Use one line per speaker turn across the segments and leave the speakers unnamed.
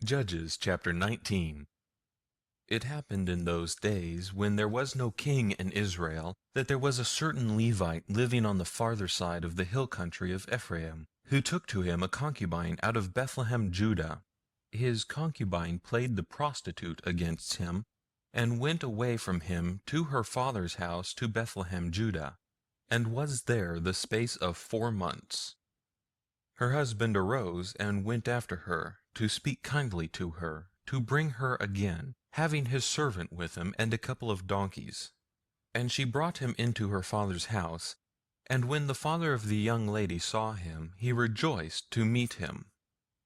Judges chapter 19. It happened in those days, when there was no king in Israel, that there was a certain Levite living on the farther side of the hill country of Ephraim, who took to him a concubine out of Bethlehem, Judah. His concubine played the prostitute against him, and went away from him to her father's house to Bethlehem, Judah, and was there the space of 4 months. Her husband arose and went after her, to speak kindly to her, to bring her again, having his servant with him and a couple of donkeys. And she brought him into her father's house, and when the father of the young lady saw him, he rejoiced to meet him.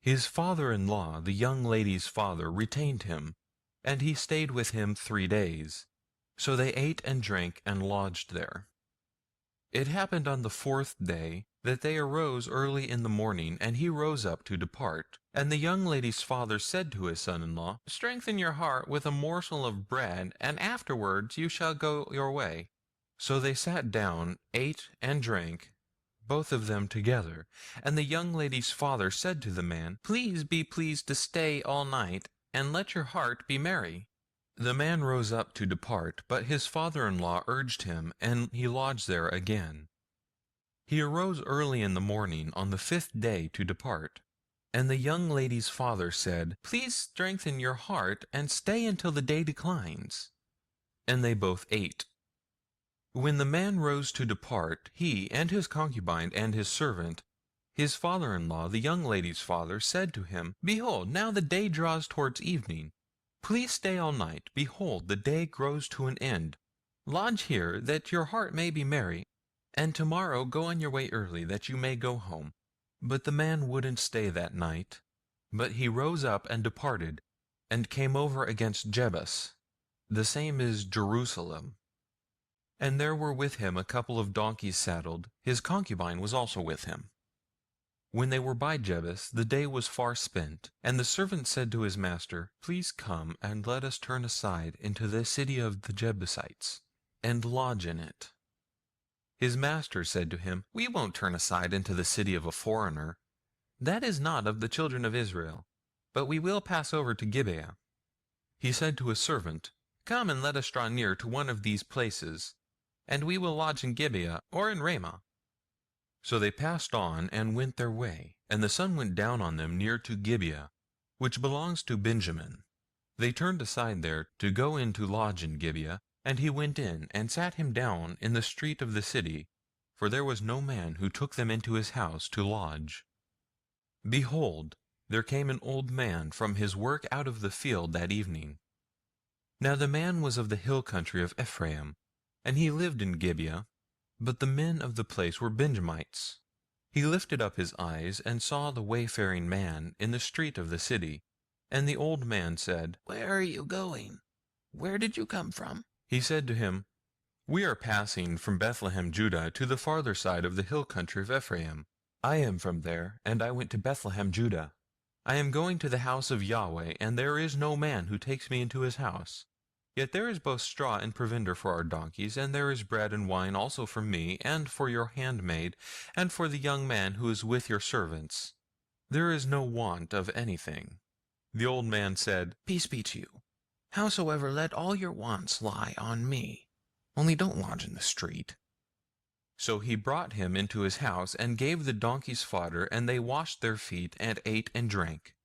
His father-in-law, the young lady's father, retained him, and he stayed with him 3 days. So they ate and drank and lodged there. It happened on the 4th day that they arose early in the morning, and he rose up to depart. And the young lady's father said to his son-in-law, "Strengthen your heart with a morsel of bread, and afterwards you shall go your way." So they sat down, ate and drank, both of them together. And the young lady's father said to the man, "Please be pleased to stay all night, and let your heart be merry." The man rose up to depart, but his father-in-law urged him, and he lodged there again. He arose early in the morning on the 5th day to depart. And the young lady's father said, "Please strengthen your heart, and stay until the day declines." And they both ate. When the man rose to depart, he and his concubine and his servant, his father-in-law, the young lady's father, said to him, "Behold, now the day draws towards evening. Please stay all night. Behold, the day grows to an end. Lodge here, that your heart may be merry, and tomorrow go on your way early, that you may go home." But the man wouldn't stay that night, but he rose up and departed, and came over against Jebus, the same is Jerusalem. And there were with him a couple of donkeys saddled. His concubine was also with him. When they were by Jebus, the day was far spent, and the servant said to his master, "Please come and let us turn aside into the city of the Jebusites, and lodge in it." His master said to him, "We won't turn aside into the city of a foreigner. That is not of the children of Israel, but we will pass over to Gibeah." He said to his servant, "Come and let us draw near to one of these places, and we will lodge in Gibeah or in Ramah." So they passed on and went their way, and the sun went down on them near to Gibeah, which belongs to Benjamin. They turned aside there to go in to lodge in Gibeah, and he went in and sat him down in the street of the city, for there was no man who took them into his house to lodge. Behold, there came an old man from his work out of the field that evening. Now the man was of the hill country of Ephraim, and he lived in Gibeah, but the men of the place were Benjamites. He lifted up his eyes and saw the wayfaring man in the street of the city. And the old man said, "Where are you going? Where did you come from?" He said to him, "We are passing from Bethlehem, Judah, to the farther side of the hill country of Ephraim. I am from there, and I went to Bethlehem, Judah. I am going to the house of Yahweh, and there is no man who takes me into his house. Yet there is both straw and provender for our donkeys, and there is bread and wine also for me, and for your handmaid, and for the young man who is with your servants. There is no want of anything." The old man said, "Peace be to you. Howsoever, let all your wants lie on me. Only don't lodge in the street." So he brought him into his house, and gave the donkeys fodder, and they washed their feet, and ate and drank.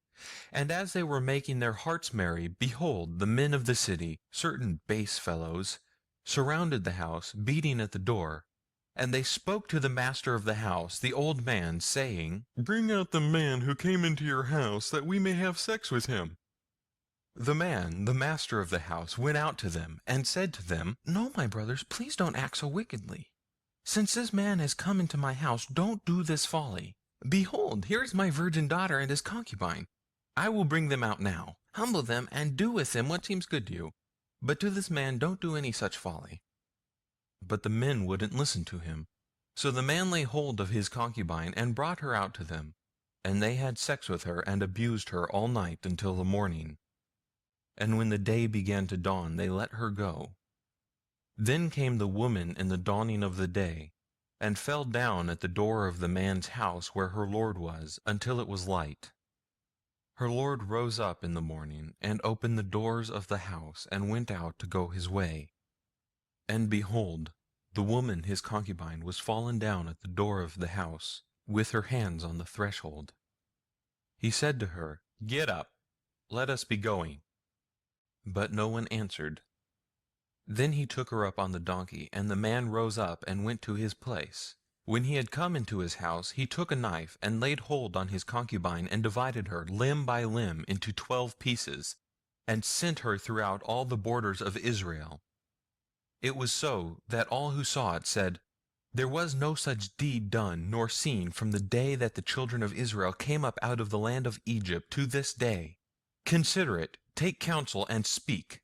And as they were making their hearts merry, behold, the men of the city, certain base fellows, surrounded the house, beating at the door. And they spoke to the master of the house, the old man, saying, "Bring out the man who came into your house, that we may have sex with him." The man, the master of the house, went out to them, and said to them, "No, my brothers, please don't act so wickedly. Since this man has come into my house, don't do this folly. Behold, here is my virgin daughter and his concubine. I will bring them out now. Humble them, and do with them what seems good to you. But to this man don't do any such folly." But the men wouldn't listen to him. So the man laid hold of his concubine, and brought her out to them. And they had sex with her, and abused her all night until the morning. And when the day began to dawn, they let her go. Then came the woman in the dawning of the day, and fell down at the door of the man's house where her lord was, until it was light. Her lord rose up in the morning, and opened the doors of the house, and went out to go his way. And behold, the woman his concubine was fallen down at the door of the house, with her hands on the threshold. He said to her, Get up, let us be going. But no one answered. Then he took her up on the donkey, and the man rose up and went to his place. When he had come into his house, he took a knife, and laid hold on his concubine, and divided her, limb by limb, into 12 pieces, and sent her throughout all the borders of Israel. It was so, that all who saw it said, There was no such deed done nor seen from the day that the children of Israel came up out of the land of Egypt to this day. Consider it, take counsel, and speak.